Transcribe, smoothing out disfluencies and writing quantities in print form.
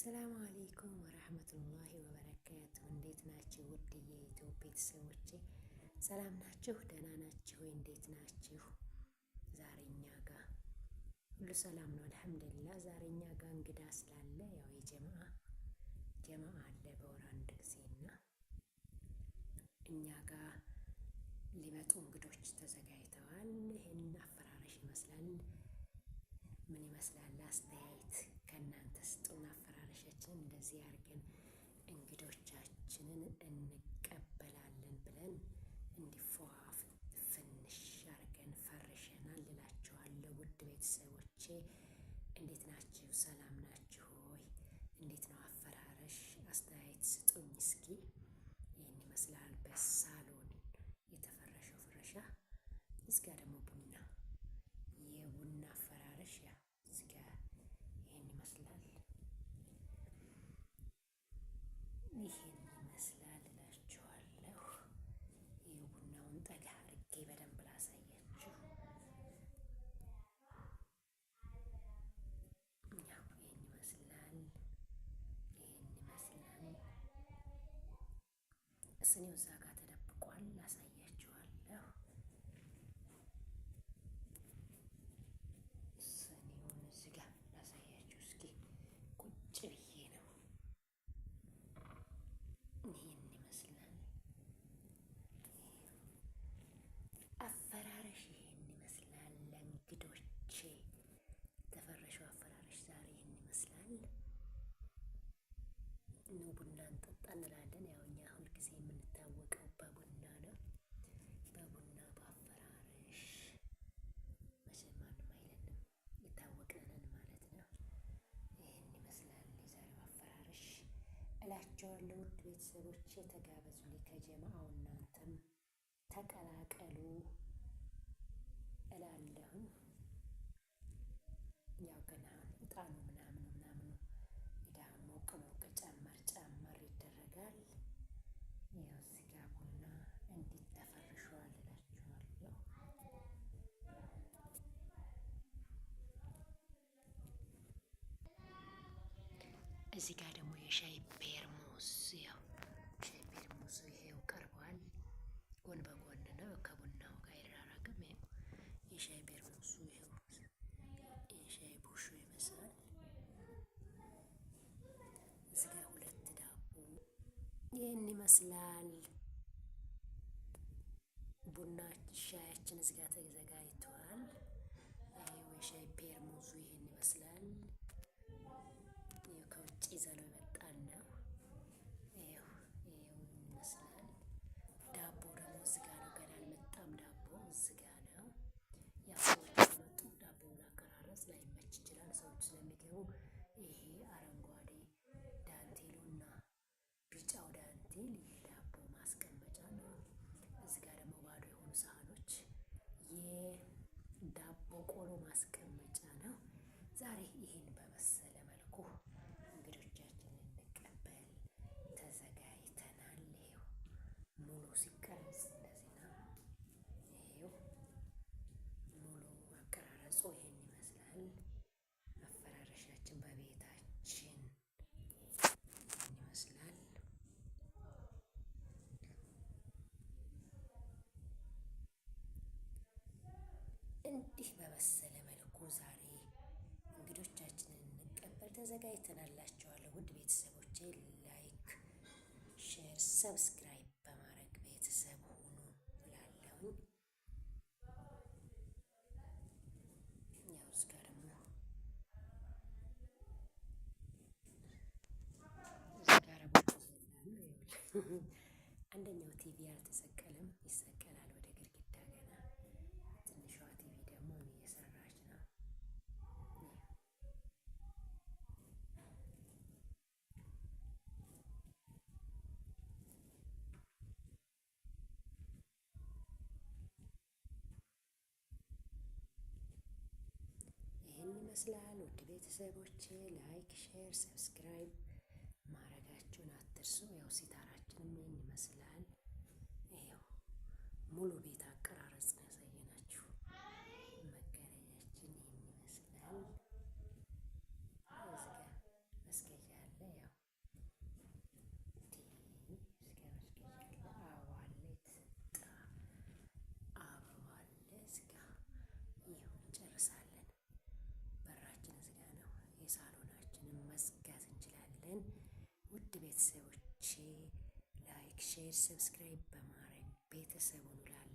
ሰላም አለይኩም ወራህመቱላሂ ወበረካቱ። እንዴት ናችሁ? ውድ የኢትዮ ቤተሰቦቼ ሰላም ናችሁ? ደህና ናችሁ? እንዴት ናችሁ? ዛሬ እኛ ጋር ሁሉ ሰላም ነው አልሐምዱሊላህ። ዛሬ እኛ ጋር እንግዳ ስላለ ያው ጀማዓ አለ በወር አንድ ጊዜና እኛ ጋር ሊመጡ እንግዶች ተዘጋጅተዋል። ይህን አፈራረሽ ይመስላል። ምን ይመስላል? አስተያየት ከእናንተ ስጡን። አፈራረሻችን እንደዚህ አድርገን እንግዶቻችንን እንቀበላለን ብለን እንዲፏፍ ፍንሽ አድርገን ፈርሸናል እላችኋለሁ። ውድ ቤተሰቦቼ እንዴት ናችሁ? ሰላም ናችሁ ሆይ? እንዴት ነው አፈራረሽ? አስተያየት ስጡኝ እስኪ። ይህን ይመስላል በሳሎን የተፈረሸው ፍረሻ። እዚጋ ደግሞ የቡና አፈራረሽ ያ እዚጋ ይህን ይመስላል። ይህን ይመስላል እላችኋለሁ። የቡናውን ጠጋ አድርጌ በደንብ ላሳያችሁ። ያው ይህን ይመስላል። ስኒው እዛ ጋር ተደብቋል። ላሳያችኋለሁ። ስኒውን እዚህ ጋር ላሳያችሁ እስኪ። ቁጭ ብዬ ነው። ይህን ይመስላል አፈራረሽ። ይህን ይመስላል ለእንግዶቼ የተፈረሸው አፈራረሽ ዛሬ ይህን ይመስላል። ኑ ቡና እንጠጣ እንላለን። ያው እኛ ሁልጊዜ የምንታወቀው በቡና ነው። በቡና በአፈራረሽ መቼም ማንም አይለንም፣ የታወቅነን ማለት ነው። ይህን ይመስላል የዛሬው አፈራረሽ እላቸዋለሁ። ውድ ቤተሰቦቼ ተጋበዙልኝ ከጀማዓው፣ እናንተም ተቀላቀሉ እላለሁኝ። ያው ገና እጣኑ ምናምኑ ሞቅ ጨመር ይደረጋል። ያው እዚህ ጋ ቡና እንዲህ ተፈርሿል እላችኋለሁ። እዚህ ጋ ደግሞ የሻይ ፔርሙስ፣ ያው ሻይ ፔርሙሱ ይሄው ቀርቧል። ጎን በጎን ነው፣ ከቡናው ጋር አይራራቅም። ይሄው የሻይ ፔርሙሱ ይሄው የሻይ ቡሹ ይመስላል። እዚጋ ሁለት ዳቦ ይህን ይመስላል። ቡና ሻያችን እዚጋ ተዘጋጅቷል። የሻይ ፔርሙዙ ይህን ይመስላል። ከውጭ ይዘነው የመጣን ነው። ይሄው ይመስላል። ዳቦ ደግሞ እዚጋ ነው፣ ገና አልመጣም። ዳቦ እዚጋ ነው። ያው ሰዎች ሲመጡ ዳቦውን አቀራረጽ ላይመች ይችላል፣ ሰዎች ስለሚገቡ። ይሄ አረንጓዴ ዳንቴሉና ቢጫው ዳንቴል የዳቦ ማስቀመጫ ነው። እዚጋ ደግሞ ባዶ የሆኑ ሳህኖች የዳቦ ቆሎ ማስቀመጫ ነው። ዛሬ ይህን በመሰለ መልኩ እንግዶቻችንን እንቀበል ተዘጋጅተናል። ይሄው ሙሉ ሲቀረጽ እንደዚህ ነው። ይሄው ሙሉ አቀራረጹ ይሄን ይመስላል። አፈራረሻችን በቤታችን ይመስላል። እንዲህ በመሰለ መልኩ ዛሬ እንግዶቻችንን እንቀበል ተዘጋጅተናላችኋለሁ። ውድ ቤተሰቦቼ ላይክ፣ ሼር፣ ሰብስክራይብ በማድረግ ቤተሰብ ሁኑ እላለሁኝ። ያው እዚጋ ደግሞ አንደኛው ቲቪ አልተሰቀለም፣ ይሰቀላል ወደ ግድግዳ ገና። ትንሿ ቲቪ ደግሞ እየሰራች ነው። ይህን ይመስላል ውድ ቤተሰቦቼ። ላይክ፣ ሼር፣ ሰብስክራይብ ማድረጋችሁን አትርሱ። ያው ሲታራችንም ይህን ይመስላል። ይኸው ሙሉ ቤት አቀራረጽ ነው ያሳየናችሁ። መጋረጃችን ይህን ይመስላል። እዚጋ መስገጃ አለ። ቤተሰቦቼ ላይክ፣ ሼር፣ ሰብስክራይብ በማድረግ ቤተሰቡን እላለሁ።